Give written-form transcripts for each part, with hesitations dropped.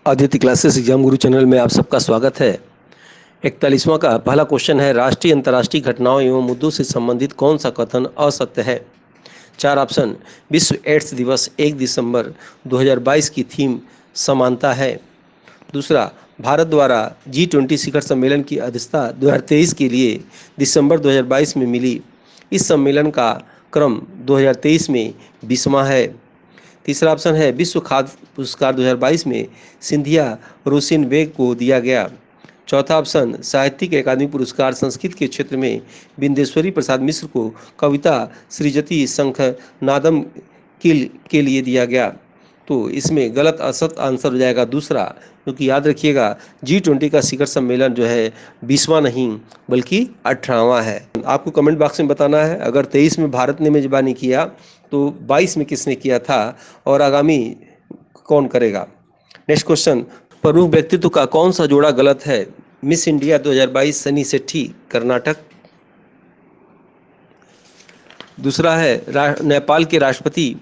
Aditya classes exam गुरु channel में आप सबका स्वागत है। 41वां का पहला क्वेश्चन है, राष्ट्रीय अंतर्राष्ट्रीय घटनाओं एवं मुद्दों से संबंधित कौन सा कथन असत्य है। चार ऑप्शन। विश्व एड्स दिवस 1 दिसंबर 2022 की थीम समानता है। दूसरा, भारत द्वारा G20 शिखर सम्मेलन की अध्यक्षता 2023 के लिए दिसंबर 2022 में मिली। इस सम्मेलन का क्रम 2023 में 20वां है। तीसरा ऑप्शन है, विश्व खाद्य पुरस्कार 2022 में सिंधिया रोसिनबेग को दिया गया। चौथा ऑप्शन, साहित्यिक अकादमी पुरस्कार संस्कृत के क्षेत्र में बिंदेश्वरी प्रसाद मिश्र को कविता सृजति शंखनादम के लिए दिया गया। तो इसमें गलत असत्य आंसर हो जाएगा दूसरा, क्योंकि याद रखिएगा G20 का शिखर सम्मेलन जो है 20वां नहीं बल्कि 18वां है। आपको कमेंट बॉक्स में बताना है, अगर 23 में भारत ने मेजबानी किया तो 22 में किसने किया था और आगामी कौन करेगा। नेक्स्ट क्वेश्चन, प्रमुख व्यक्तित्व का कौन सा जोड़ा गलत है। मिस इंडिया 2022 सनी सेठी कर्नाटक। दूसरा है नेपाल के राष्ट्रपति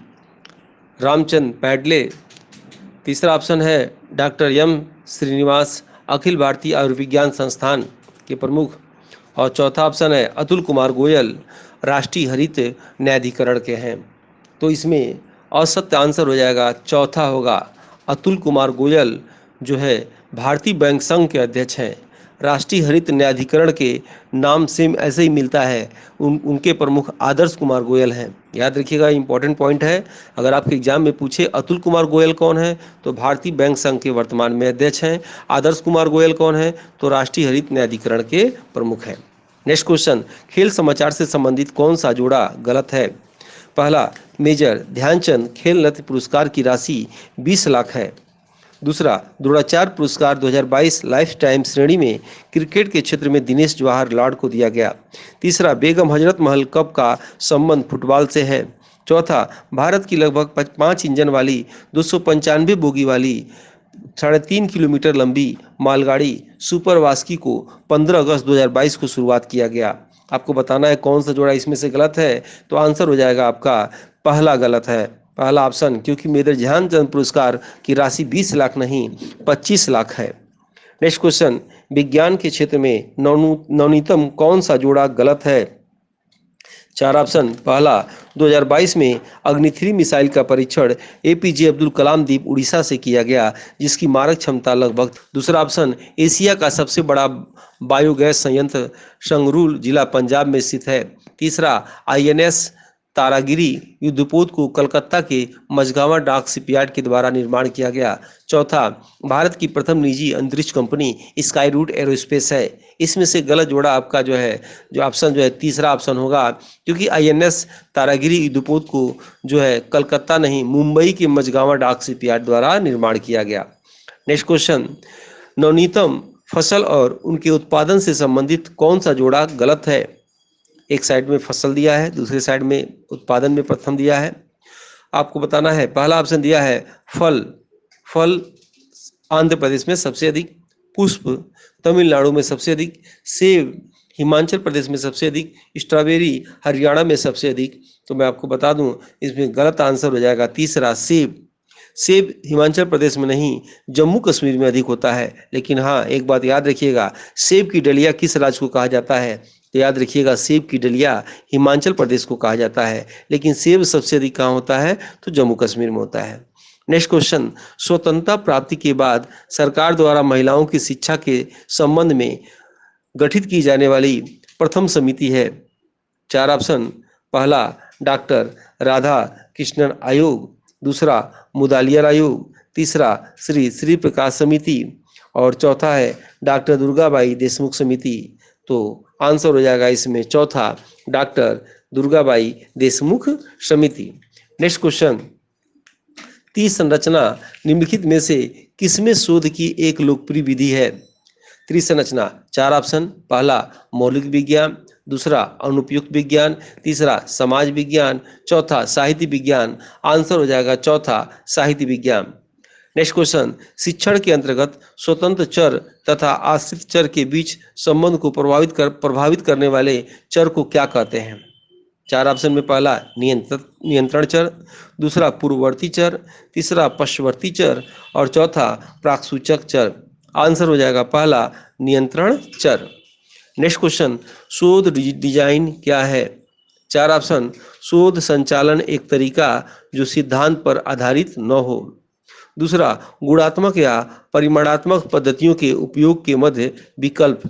रामचंद्र पैडले। तीसरा ऑप्शन है डॉक्टर एम श्रीनिवास अखिल भारतीय आयुर्विज्ञान संस्थान के प्रमुख। और चौथा ऑप्शन है अतुल कुमार गोयल राष्ट्रीय हरित न्यायाधिकरण के हैं। तो इसमें असत्य आंसर हो जाएगा चौथा होगा, अतुल कुमार गोयल जो है भारतीय बैंक संघ के अध्यक्ष हैं। राष्ट्रीय हरित न्यायाधिकरण के नाम से ऐसे ही मिलता है, उनके प्रमुख आदर्श कुमार गोयल हैं। याद रखिएगा, इंपॉर्टेंट पॉइंट है। अगर आपके एग्जाम में पूछे अतुल कुमार गोयल कौन है तो भारतीय बैंक संघ के वर्तमान में अध्यक्ष हैं। आदर्श कुमार गोयल कौन है तो राष्ट्रीय हरित न्यायाधिकरण के प्रमुख हैं। नेक्स्ट क्वेश्चन, खेल समाचार से संबंधित कौन सा जोड़ा गलत है। पहला, मेजर ध्यानचंद खेल रत्न पुरस्कार की राशि 20 लाख है। दूसरा, द्रोणाचार्य पुरस्कार 2022 लाइफ टाइम श्रेणी में क्रिकेट के क्षेत्र में दिनेश जवाहर लॉर्ड को दिया गया। तीसरा, बेगम हजरत महल कप का संबंध फुटबॉल से है। चौथा, भारत की लगभग 5 इंजन वाली 295 बोगी वाली 3.5 किलोमीटर लंबी मालगाड़ी सुपर वास्की को 15 अगस्त 2022 को शुरुआत किया गया। आपको बताना है कौन सा जोड़ा इसमें से गलत है, तो आंसर हो जाएगा आपका पहला गलत है, पहला ऑप्शन, क्योंकि मेजर ध्यानचंद पुरस्कार की राशि 20 लाख नहीं 25 लाख है। नेक्स्ट क्वेश्चन, विज्ञान के क्षेत्र में नवनीतम कौन सा जोड़ा गलत है। चार ऑप्शन। पहला, 2022 में अग्नि 3 मिसाइल का परीक्षण APJ अब्दुल कलाम द्वीप उड़ीसा से किया गया, जिसकी मारक क्षमता लगभग। दूसरा ऑप्शन, एशिया का सबसे बड़ा बायोगैस संयंत्र संगरूर जिला पंजाब में स्थित है। तीसरा, INS तारागिरी युद्धपोत को कलकत्ता के मझगांवा डाक शिपयार्ड के द्वारा निर्माण किया गया। चौथा, भारत की प्रथम निजी अंतरिक्ष कंपनी स्काई रूट एरोस्पेस है। इसमें से गलत जोड़ा आपका जो है, जो ऑप्शन जो है तीसरा ऑप्शन होगा, क्योंकि INS तारागिरी युद्धपोत को जो है कलकत्ता नहीं मुंबई के मझगांवा डाक शिपयार्ड द्वारा निर्माण किया गया। नेक्स्ट क्वेश्चन, नवनीतम फसल और उनके उत्पादन से संबंधित कौन सा जोड़ा गलत है। एक साइड में फसल दिया है, दूसरे साइड में उत्पादन में प्रथम दिया है। आपको बताना है, पहला ऑप्शन दिया है फल आंध्र प्रदेश में सबसे अधिक, पुष्प तमिलनाडु में सबसे अधिक, सेब हिमाचल प्रदेश में सबसे अधिक, स्ट्रॉबेरी हरियाणा में सबसे अधिक। तो मैं आपको बता दूं, इसमें गलत आंसर हो जाएगा तीसरा, सेब हिमाचल प्रदेश में नहीं जम्मू कश्मीर में अधिक होता है। लेकिन हाँ, एक बात याद रखिएगा, सेब की डलिया किस राज्य को कहा जाता है, तो याद रखिएगा सेब की डलिया हिमाचल प्रदेश को कहा जाता है, लेकिन सेब सबसे अधिक कहाँ होता है तो जम्मू कश्मीर में होता है। नेक्स्ट क्वेश्चन, स्वतंत्रता प्राप्ति के बाद सरकार द्वारा महिलाओं की शिक्षा के संबंध में गठित की जाने वाली प्रथम समिति है। चार ऑप्शन। पहला, डॉक्टर राधा कृष्णन आयोग। दूसरा, मुदालियार आयोग। तीसरा, श्री प्रकाश समिति। और चौथा है डॉक्टर दुर्गाबाई देशमुख समिति। तो आंसर हो जाएगा इसमें चौथा, डॉक्टर दुर्गाबाई देशमुख समिति। नेक्स्ट क्वेश्चन, त्रिसंरचना निम्नलिखित में से किसमें शोध की एक लोकप्रिय विधि है। त्रिसंरचना, चार ऑप्शन। पहला, मौलिक विज्ञान। दूसरा, अनुपयुक्त विज्ञान। तीसरा, समाज विज्ञान। चौथा, साहित्य विज्ञान। आंसर हो जाएगा चौथा, साहित्य विज्ञान। नेक्स्ट क्वेश्चन, शिक्षण के अंतर्गत स्वतंत्र चर तथा आश्रित चर के बीच संबंध को प्रभावित करने वाले चर को क्या कहते हैं। चार ऑप्शन में पहला नियंत्रण चर, दूसरा पूर्ववर्ती चर, तीसरा पश्चवर्ती चर और चौथा प्राकसूचक चर। आंसर हो जाएगा पहला नियंत्रण चर। नेक्स्ट क्वेश्चन, शोध डिजाइन क्या है? चार ऑप्शन, शोध संचालन एक तरीका जो सिद्धांत पर आधारित न हो। दूसरा, गुणात्मक या परिमाणात्मक पद्धतियों के उपयोग के मध्य विकल्प।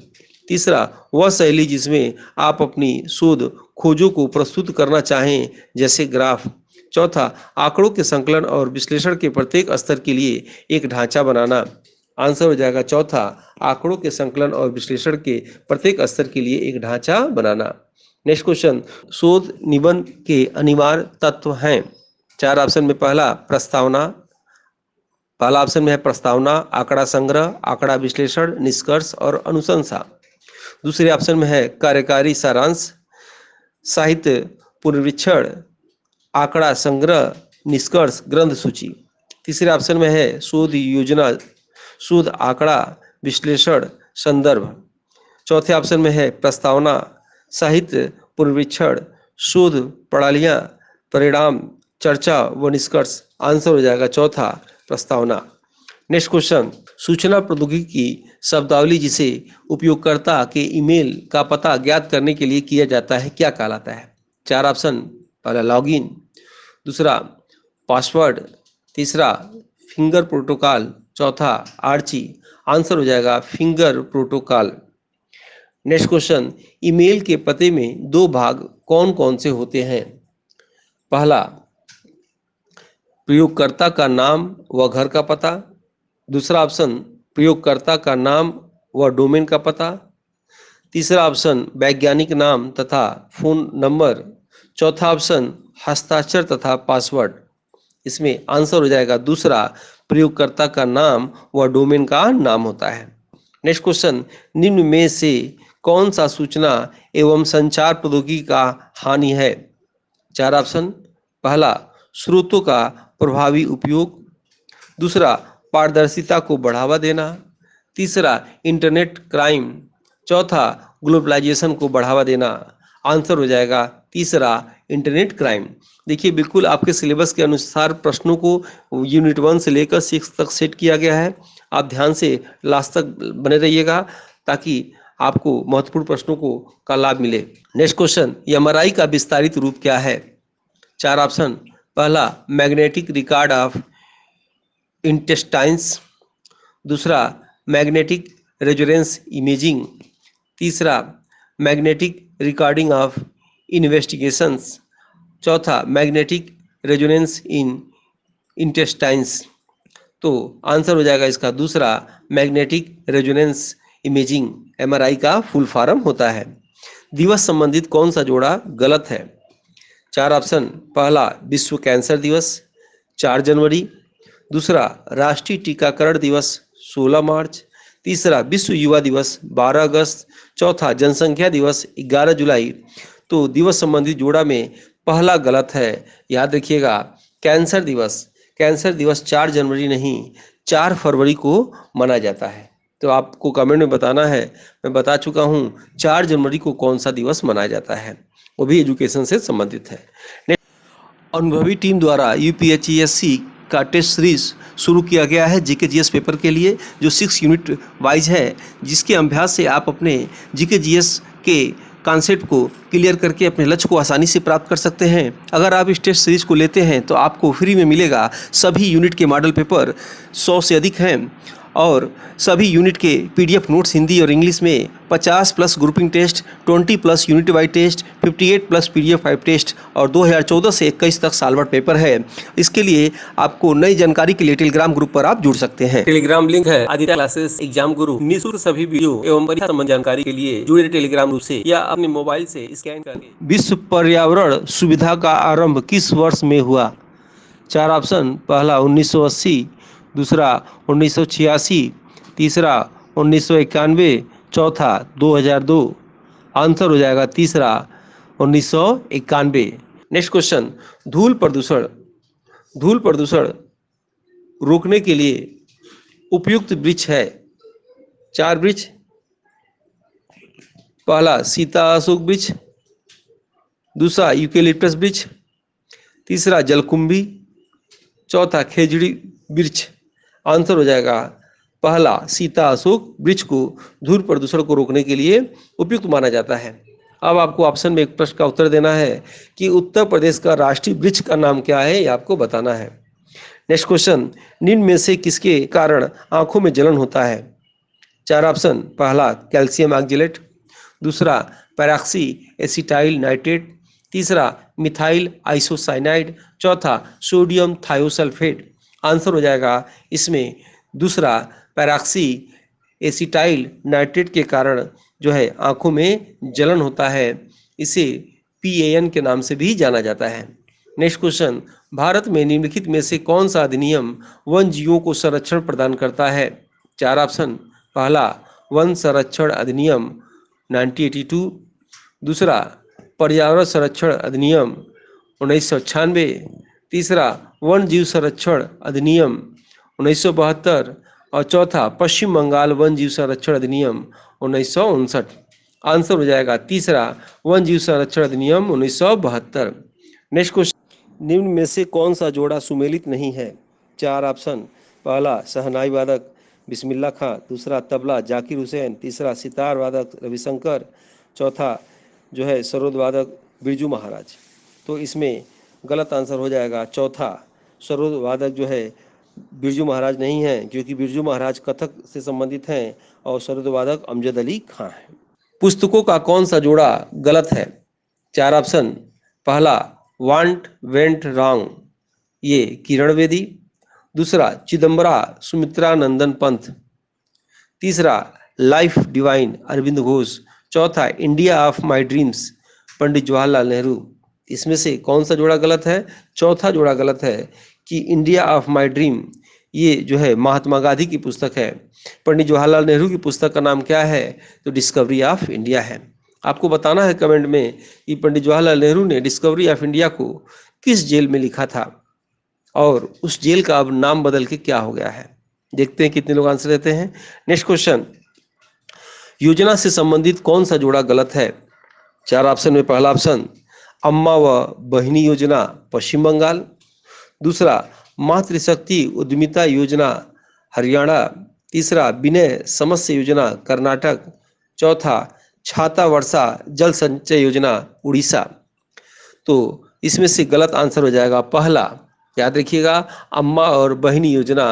तीसरा, वह शैली जिसमें आप अपनी शोध खोजों को प्रस्तुत करना चाहें, जैसे ग्राफ। चौथा, आंकड़ों के संकलन और विश्लेषण के प्रत्येक स्तर के लिए एक ढांचा बनाना। आंसर हो जाएगा चौथा, आंकड़ों के संकलन और विश्लेषण के प्रत्येक स्तर के लिए एक ढांचा बनाना। नेक्स्ट क्वेश्चन, शोध निबंध के अनिवार्य तत्व हैं? चार ऑप्शन में पहला ऑप्शन में है प्रस्तावना, आंकड़ा संग्रह, आंकड़ा विश्लेषण, निष्कर्ष और अनुशंसा। दूसरे ऑप्शन में है कार्यकारी सारांश, साहित्य पुनरीक्षण, आंकड़ा संग्रह, निष्कर्ष, ग्रंथ सूची। तीसरे ऑप्शन में है शोध योजना, शोध आंकड़ा विश्लेषण, संदर्भ। चौथे ऑप्शन में है प्रस्तावना, साहित्य पुनरीक्षण, शोध प्रणालियां, परिणाम, चर्चा व निष्कर्ष। आंसर हो जाएगा चौथा प्रस्तावना। नेक्स्ट क्वेश्चन, सूचना प्रौद्योगिकी की शब्दावली जिसे उपयोगकर्ता के ईमेल का पता ज्ञात करने के लिए किया जाता है क्या कहलाता है? चार ऑप्शन, पहला लॉगिन, दूसरा पासवर्ड, तीसरा फिंगर प्रोटोकॉल, चौथा आर्ची। आंसर हो जाएगा finger protocol. Next question, email के पते में दो भाग कौन कौन से होते हैं? पहला, प्रयोगकर्ता का नाम व घर का पता। दूसरा ऑप्शन, प्रयोगकर्ता का नाम व डोमेन का पता। तीसरा ऑप्शन, वैज्ञानिक नाम तथा फोन नंबर। चौथा ऑप्शन, हस्ताक्षर तथा पासवर्ड। इसमें आंसर हो जाएगा दूसरा, प्रयोगकर्ता का नाम व डोमेन का नाम होता है। नेक्स्ट क्वेश्चन, निम्न में से कौन सा सूचना एवं संचार प्रौद्योगिकी का हानि है? चार ऑप्शन, पहला स्रोतों का प्रभावी उपयोग, दूसरा पारदर्शिता को बढ़ावा देना, तीसरा इंटरनेट क्राइम, चौथा ग्लोबलाइजेशन को बढ़ावा देना। आंसर हो जाएगा तीसरा इंटरनेट क्राइम। देखिए बिल्कुल आपके सिलेबस के अनुसार प्रश्नों को यूनिट 1 से लेकर 6 तक सेट किया गया है। आप ध्यान से लास्ट तक बने रहिएगा ताकि आपको महत्वपूर्ण प्रश्नों को का लाभ मिले। नेक्स्ट क्वेश्चन, एमआरआई का विस्तारित रूप क्या है? चार ऑप्शन, पहला मैग्नेटिक रिकॉर्ड ऑफ इंटेस्टाइन्स, दूसरा मैग्नेटिक रेजोनेंस इमेजिंग, तीसरा मैग्नेटिक रिकॉर्डिंग ऑफ इन्वेस्टिगेशंस, चौथा मैग्नेटिक रेजोनेंस इन इंटेस्टाइन्स। तो आंसर हो जाएगा इसका दूसरा, मैग्नेटिक रेजोनेंस इमेजिंग एमआरआई का फुल फॉर्म होता है। दिवस संबंधित कौन सा जोड़ा गलत है? चार ऑप्शन, पहला विश्व कैंसर दिवस 4 जनवरी, दूसरा राष्ट्रीय टीकाकरण दिवस 16 मार्च, तीसरा विश्व युवा दिवस 12 अगस्त, चौथा जनसंख्या दिवस 11 जुलाई। तो दिवस संबंधी जोड़ा में पहला गलत है। याद रखिएगा, कैंसर दिवस 4 जनवरी नहीं 4 फरवरी को मनाया जाता है। तो आपको कमेंट में बताना है, मैं बता चुका हूँ 4 जनवरी को कौन सा दिवस मनाया जाता है, वो भी एजुकेशन से संबंधित है। अनुभवी टीम द्वारा यूपीएचईएससी का टेस्ट सीरीज शुरू किया गया है जीके-जीएस पेपर के लिए, जो 6 यूनिट वाइज है, जिसके अभ्यास से आप अपने जीके-जीएस के कॉन्सेप्ट को क्लियर करके अपने लक्ष्य को आसानी से प्राप्त कर सकते हैं। अगर आप इस टेस्ट सीरीज को लेते हैं तो आपको फ्री में मिलेगा सभी यूनिट के मॉडल पेपर 100 से अधिक हैं और सभी यूनिट के पीडीएफ नोट्स हिंदी और इंग्लिश में 50 plus grouping test, 20 plus unit wise test, 58 plus PDF 5 test और 2014 से 21 तक सालभर पेपर है। इसके लिए आपको नई जानकारी के लिए टेलीग्राम ग्रुप पर आप जुड़ सकते हैं। टेलीग्राम लिंक है आदित्य क्लासेस एग्जाम गुरु। निःशुल्क सभी वीडियो एवं परीक्षा संबंधी जानकारी के लिए जुड़े टेलीग्राम ग्रुप से या अपने मोबाइल से स्कैन करके। विश्व पर्यावरण सुविधा का आरंभ किस वर्ष में हुआ? चार ऑप्शन, पहला 1980, दूसरा 1986, तीसरा 1991, चौथा 2002। आंसर हो जाएगा तीसरा 1991। नेक्स्ट क्वेश्चन, धूल प्रदूषण रोकने के लिए उपयुक्त वृक्ष है? चार वृक्ष, पहला सीता अशोक वृक्ष, दूसरा यूकेलिप्टस वृक्ष, तीसरा जलकुंभी, चौथा खेजड़ी वृक्ष। आंसर हो जाएगा पहला, सीता अशोक वृक्ष को धूल प्रदूषण को रोकने के लिए उपयुक्त माना जाता है। अब आपको ऑप्शन में एक प्रश्न का उत्तर देना है कि उत्तर प्रदेश का राष्ट्रीय वृक्ष का नाम क्या है, ये आपको बताना है। नेक्स्ट क्वेश्चन, निम्न में से किसके कारण आंखों में जलन होता है? चार ऑप्शन, पहला कैल्शियम ऑक्जेलेट, दूसरा पैराक्सी एसिटाइल नाइट्रेट, तीसरा मिथाइल आइसोसाइनाइड, चौथा सोडियम थायोसल्फेट। आंसर हो जाएगा इसमें दूसरा, पैराक्सी एसिटाइल नाइट्रेट के कारण जो है आंखों में जलन होता है। इसे PAN के नाम से भी जाना जाता है। नेक्स्ट क्वेश्चन, भारत में निम्नलिखित में से कौन सा अधिनियम वन जीवों को संरक्षण प्रदान करता है? चार ऑप्शन, पहला वन संरक्षण अधिनियम 1982, दूसरा पर्यावरण संरक्षण अधिनियम 1996, तीसरा वन जीव संरक्षण अधिनियम 1972 और चौथा पश्चिम बंगाल वन जीव संरक्षण अधिनियम 1959। आंसर हो जाएगा तीसरा, वन जीव संरक्षण अधिनियम 1972। नेक्स्ट क्वेश्चन, निम्न में से कौन सा जोड़ा सुमेलित नहीं है? चार ऑप्शन, पहला शहनाई वादक बिस्मिल्लाह खां, दूसरा तबला जाकिर हुसैन, तीसरा सितार वादक रविशंकर, चौथा जो है सरोद वादक बिरजू महाराज। तो इसमें गलत आंसर हो जाएगा चौथा, सरोद वादक जो है बिरजू महाराज नहीं है, क्योंकि बिरजू महाराज कथक से संबंधित हैं और सरोद वादक अमजद अली खां हैं। पुस्तकों का कौन सा जोड़ा गलत है? चार ऑप्शन, पहला वांट वेंट रॉन्ग, ये किरण बेदी, दूसरा चिदम्बरा सुमित्रा नंदन पंथ, तीसरा लाइफ डिवाइन अरविंद घोष, चौथा India of my dreams Pandit Jawaharlal Nehru. इसमें से कौन सा जोड़ा गलत है? चौथा जोड़ा गलत है कि इंडिया ऑफ माय ड्रीम, ये जो है महात्मा गांधी की पुस्तक है। पंडित जवाहरलाल नेहरू की पुस्तक का नाम क्या है? तो डिस्कवरी ऑफ इंडिया है। आपको बताना है कमेंट में कि पंडित जवाहरलाल नेहरू ने डिस्कवरी ऑफ इंडिया को किस जेल में लिखा था और उस जेल का अब नाम बदल के क्या हो गया है। देखते हैं कितने लोग आंसर देते हैं। नेक्स्ट क्वेश्चन, योजना से संबंधित कौन सा जोड़ा गलत है? चार ऑप्शन में पहला ऑप्शन अम्मा व बहिनी योजना पश्चिम बंगाल, दूसरा मातृशक्ति उद्यमिता योजना हरियाणा, तीसरा विनय समस्य योजना कर्नाटक, चौथा छाता वर्षा जल संचय योजना उड़ीसा। तो इसमें से गलत आंसर हो जाएगा पहला, याद रखिएगा, अम्मा और बहिनी योजना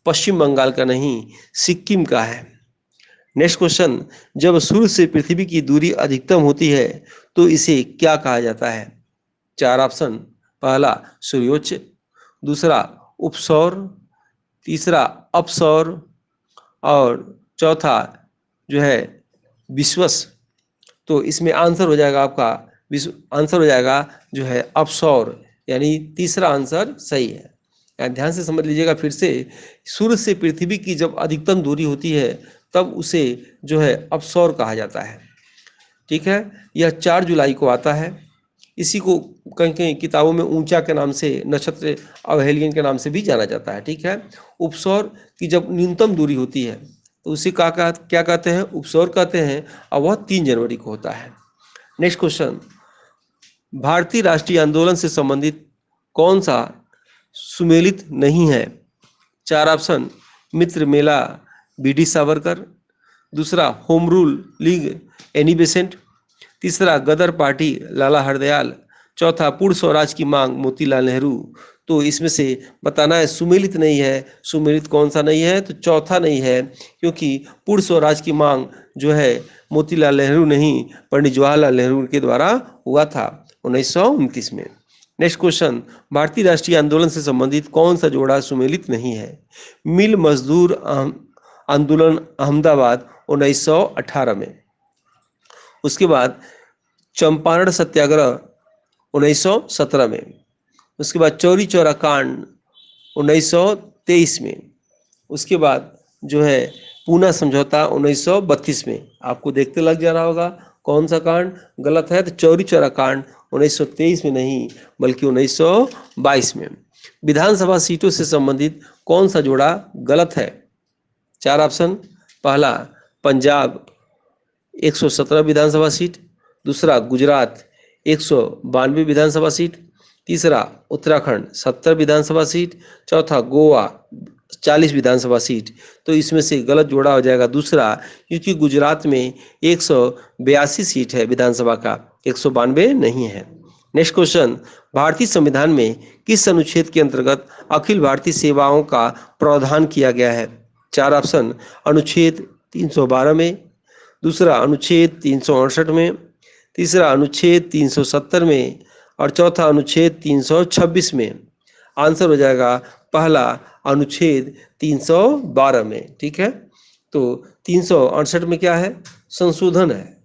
पश्चिम बंगाल का नहीं सिक्किम का है। नेक्स्ट क्वेश्चन, जब सूर्य से पृथ्वी की दूरी अधिकतम होती है तो इसे क्या कहा जाता है? चार ऑप्शन, पहला सूर्योच्च, दूसरा उपसौर, तीसरा अपसौर और चौथा जो है विश्वस। तो इसमें आंसर हो जाएगा आपका आंसर हो जाएगा जो है अपसौर, यानी तीसरा आंसर सही है। ध्यान से समझ लीजिएगा फिर से, सूर्य से पृथ्वी की जब अधिकतम दूरी होती है तब उसे जो है अपसौर कहा जाता है। ठीक है, यह 4 जुलाई को आता है। इसी को कहीं कहीं किताबों में ऊंचा के नाम से, नक्षत्र अवहेलियन के नाम से भी जाना जाता है। ठीक है, उपसौर की जब न्यूनतम दूरी होती है तो उसे क्या कहते हैं? उपसौर कहते हैं, और वह 3 जनवरी को होता है। नेक्स्ट क्वेश्चन, भारतीय राष्ट्रीय आंदोलन से संबंधित कौन सा सुमेलित नहीं है? चार ऑप्शन, मित्र मेला BD सावरकर, दूसरा home rule league Annie Besant, तीसरा गदर पार्टी लाला हरदयाल, चौथा पूर्ण स्वराज की मांग मोतीलाल नेहरू। तो इसमें से बताना है सुमेलित नहीं है। सुमेलित कौन सा नहीं है? तो चौथा नहीं है, क्योंकि पूर्ण स्वराज की मांग जो है मोतीलाल नेहरू नहीं पंडित जवाहरलाल नेहरू के द्वारा हुआ था 1929 में। नेक्स्ट क्वेश्चन, भारतीय राष्ट्रीय आंदोलन से संबंधित कौन सा जोड़ा सुमेलित नहीं है? मिल मजदूर आंदोलन अहमदाबाद 1918 में, उसके बाद चंपारण सत्याग्रह 1917 में, उसके बाद चौरी चौरा कांड 1923 में, उसके बाद जो है पूना समझौता 1932 में। आपको देखते लग जा रहा होगा कौन सा कांड गलत है। तो चौरी चौरा कांड 1923 में नहीं बल्कि 1922 में। विधानसभा सीटों से संबंधित कौन सा जोड़ा गलत है? चार ऑप्शन, पहला पंजाब 117 विधानसभा सीट, दूसरा गुजरात 192 विधानसभा सीट, तीसरा उत्तराखंड 70 विधानसभा सीट, चौथा गोवा 40 विधानसभा सीट। तो इसमें से गलत जोड़ा हो जाएगा दूसरा, क्योंकि गुजरात में 182 सीट है विधानसभा का, 192 नहीं है। नेक्स्ट क्वेश्चन, भारतीय संविधान में किस अनुच्छेद के अंतर्गत अखिल भारतीय सेवाओं का प्रावधान किया गया है? 4 ऑप्शन, अनुच्छेद 312 में, दूसरा अनुच्छेद 368 में, तीसरा अनुच्छेद 370 में और चौथा अनुच्छेद 326 में। आंसर हो जाएगा पहला, अनुच्छेद 312 में। ठीक है, तो 368 में क्या है? संशोधन है।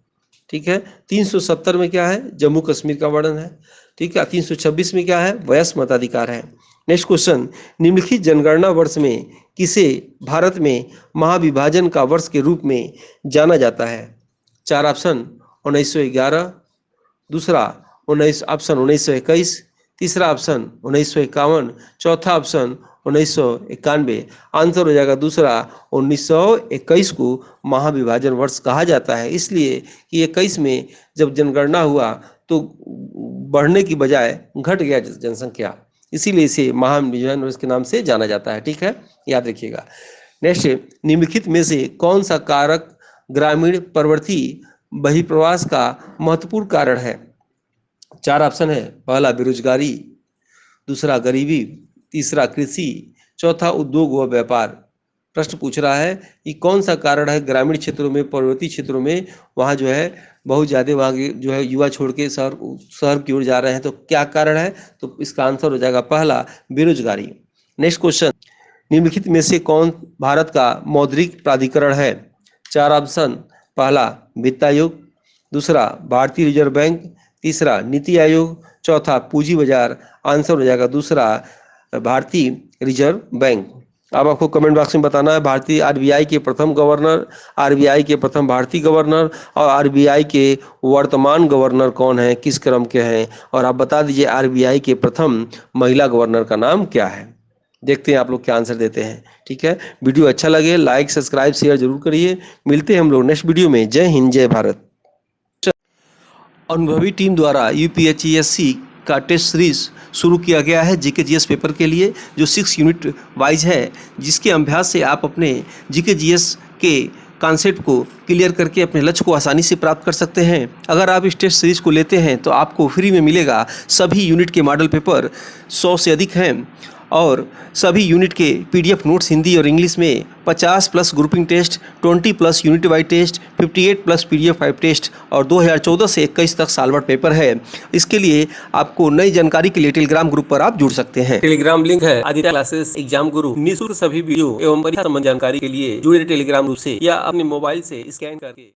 ठीक है, 370 में क्या है? जम्मू कश्मीर का वर्णन है। ठीक है, 326 में क्या है? वयस्क मताधिकार है। नेक्स्ट क्वेश्चन, निम्नलिखित जनगणना वर्ष में किसे भारत में महाविभाजन का वर्ष के रूप में जाना जाता है? 4 ऑप्शन, 1911, दूसरा 1921, तीसरा ऑप्शन 1951, चौथा ऑप्शन 1991। आंसर हो जाएगा दूसरा, 1921 को महाविभाजन वर्ष कहा जाता है, इसलिए कि 21 में जब जनगणना हुआ तो बढ़ने की बजाय घट गया जनसंख्या, इसीलिए इसे महाविभाजन वर्ष के नाम से जाना जाता है। ठीक है, याद रखिएगा। नेक्स्ट, निम्नलिखित में से कौन सा कारक ग्रामीण प्रवृत्ति बहिर्प्रवास का महत्वपूर्ण कारण है? 4 ऑप्शन है, पहला बेरोजगारी, दूसरा गरीबी, तीसरा कृषि, चौथा उद्योग व व्यापार। प्रश्न पूछ रहा है कि कौन सा कारण है ग्रामीण क्षेत्रों में, पर्वतीय क्षेत्रों में वहाँ जो है बहुत ज़्यादा वहाँ के जो है युवा छोड़ के शहर की ओर जा रहे हैं, तो क्या कारण है? तो इसका आंसर हो जाएगा पहला, बेरोजगारी। नेक्स्ट क्वेश्चन, निम्नलिखित में से कौन भारत का मौद्रिक प्राधिकरण है? 4 ऑप्शन, पहला वित्त आयोग, दूसरा भारतीय रिजर्व बैंक, तीसरा नीति आयोग, चौथा पूंजी बाजार। आंसर हो जाएगा दूसरा, भारतीय रिजर्व बैंक। अब आपको कमेंट बॉक्स में बताना है भारतीय आरबीआई के प्रथम गवर्नर, आरबीआई के प्रथम भारतीय गवर्नर और आरबीआई के वर्तमान गवर्नर कौन है, किस क्रम के हैं, और आप बता दीजिए आरबीआई के प्रथम महिला गवर्नर का नाम क्या है। देखते हैं आप लोग क्या आंसर देते हैं। ठीक है, वीडियो अच्छा लगे लाइक सब्सक्राइब शेयर जरूर करिए। मिलते हैं हम लोग नेक्स्ट वीडियो में। जय हिंद, जय भारत। अनुभवी टीम द्वारा यूपीएचईएससी का टेस्ट सीरीज शुरू किया गया है जीके-जीएस पेपर के लिए, जो 6 यूनिट वाइज है, जिसके अभ्यास से आप अपने जीके-जीएस के कॉन्सेप्ट को क्लियर करके अपने लक्ष्य को आसानी से प्राप्त कर सकते हैं। अगर आप इस टेस्ट सीरीज को लेते हैं तो आपको फ्री में मिलेगा सभी यूनिट के मॉडल पेपर, 100 से अधिक हैं, और सभी यूनिट के पीडीएफ नोट्स हिंदी और इंग्लिश में, 50+ grouping test, 20+ unit wise test, 58+ PDF 5 test और 2014 से 21 तक साल भर पेपर है। इसके लिए आपको नई जानकारी के लिए टेलीग्राम ग्रुप पर आप जुड़ सकते हैं। टेलीग्राम लिंक है आदित्य क्लासेस एग्जाम गुरु। निःशुल्क सभी वीडियो एवं परीक्षा संबंधी जानकारी के लिए जुड़े टेलीग्राम ग्रुप से या अपने मोबाइल से स्कैन करके